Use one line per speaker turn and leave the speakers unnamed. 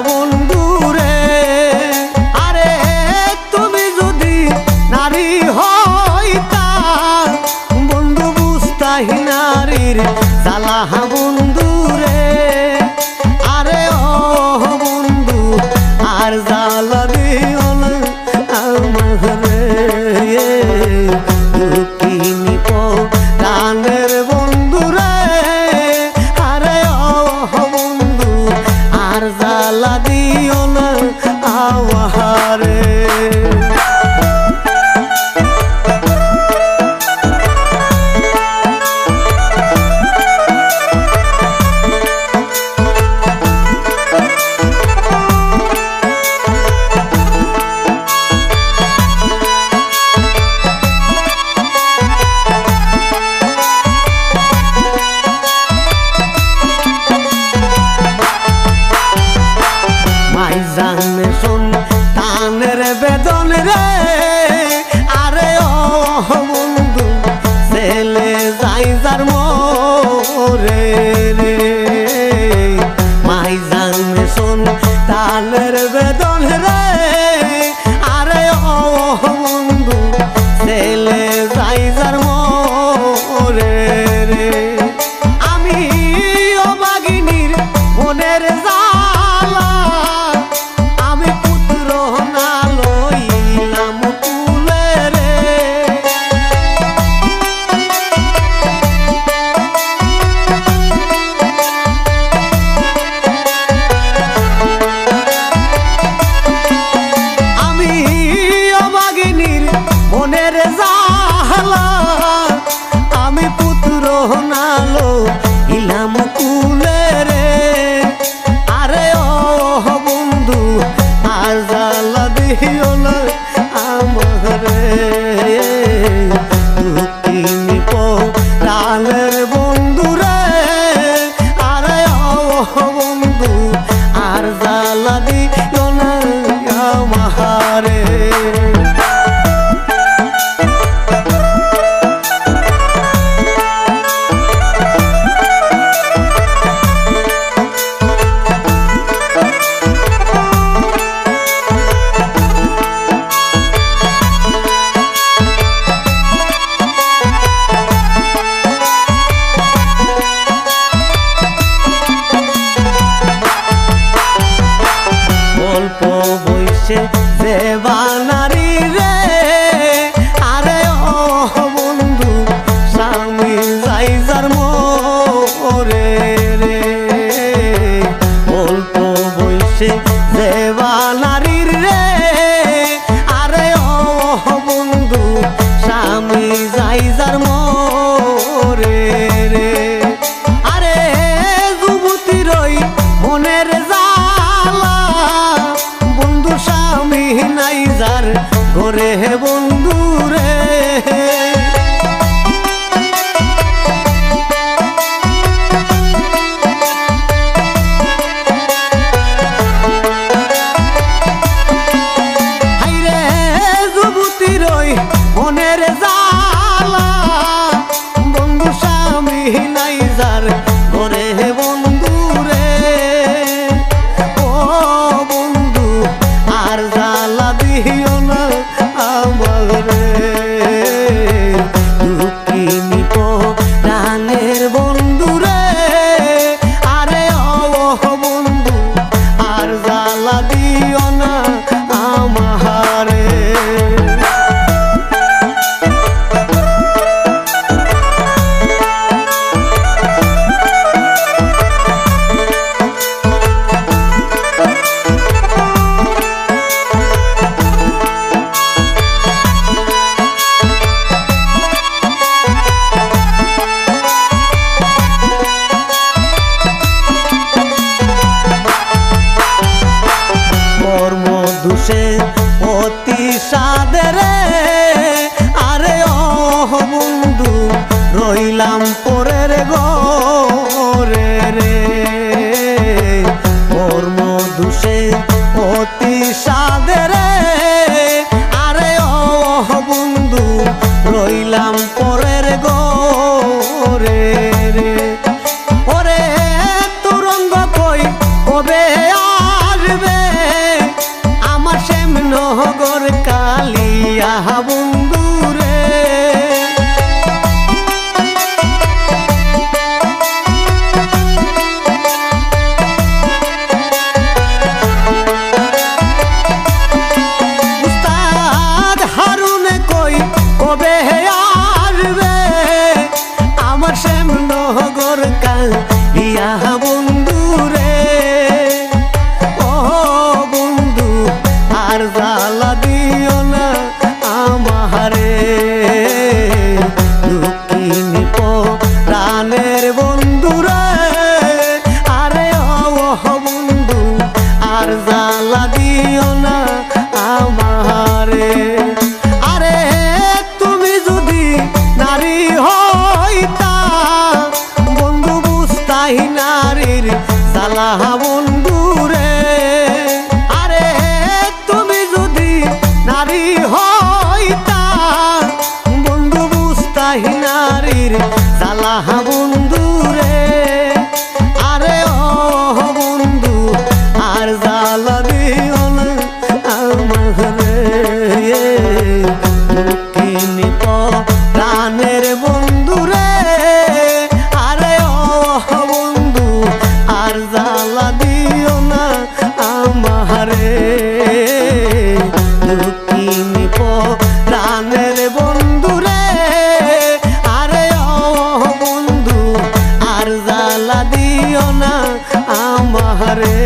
বন্ধুরে। আরে তুমি যদি নারী হইতা বন্ধু বুঝতাই নারীর জ্বালা বন্ধুরে। আরে ও বন্ধু আর জ্বালা দিও না আমারে, দুঃখিনী প্রাণের বন্ধুরে। আরে ও বন্ধু আর জ্বালা দিও না আমারে। জানে শোন তানের বেদন রে। আরে ও বন্ধু ছেলে যাই যার মোরে রে। মাই জানে শোন তানের বেদন রে। আরে ও বন্ধু ছেলে যাই যার মোরে রে। আমি ও বাগিনীর মনের জ্বালা আমি পুত্র না লইলাম কুলে রে। আমি অবাগিনীর মনের জ্বালা আমি পুত্র না লইলাম কুলে রে। আরে ও বন্ধু আর জ্বালা দিও না আমারে, দুঃখিনী প্রাণের বন্ধুরে। আরে ও বন্ধু আর জ্বালা দিও না আমারে। দেবানারী রে। আরে ও বন্ধু স্বামী যাই যার মোরে রে। অল্প বয়সে দেবানারীর রে। আরে ও বন্ধু স্বামী যাই যার মোরে রে। আরে যুবতীর ওই মনের জ্বালা বন্ধু স্বামী নাই যার ঘরে বন্ধু রে। হাইরে যুবতীর ওই মনের জ্বালা বন্ধু স্বামী নাই যার ঘরে বন্ধু রে। ও বন্ধু আর জ্বালা দিও না আমারে, দুঃখিনী প্রাণের বন্ধুরে। আরে ও বন্ধু আর জ্বালা দিও না আমারে। দোষে অতি সাদের। আরে ও বন্ধু রইলাম পরের ঘরে রে। কর্ম দোষে অতি সাদের। আরে ও বন্ধু রইলাম পরের ঘরে রে। ওরে তুরঙ্গ কই কবে আর আর জ্বালা দিও না আমারে। আরে তুমি যদি নারী হইতা বন্ধু বুঝতাই নারীর জ্বালা বন্ধু রে। আরে তুমি যদি নারী হইতা বন্ধু বুঝতাই নারীর জ্বালা বন্ধু রে। আরে ও বন্ধু আর জ্বালা দিও না আমারে। দুঃখিনী প্রাণের বন্ধু রে। আরে ও বন্ধু আর জ্বালা দিও না আমারে। দুঃখিনী প্রাণের বন্ধু রে। আরে ও বন্ধু আর জ্বালা দিও না আমারে।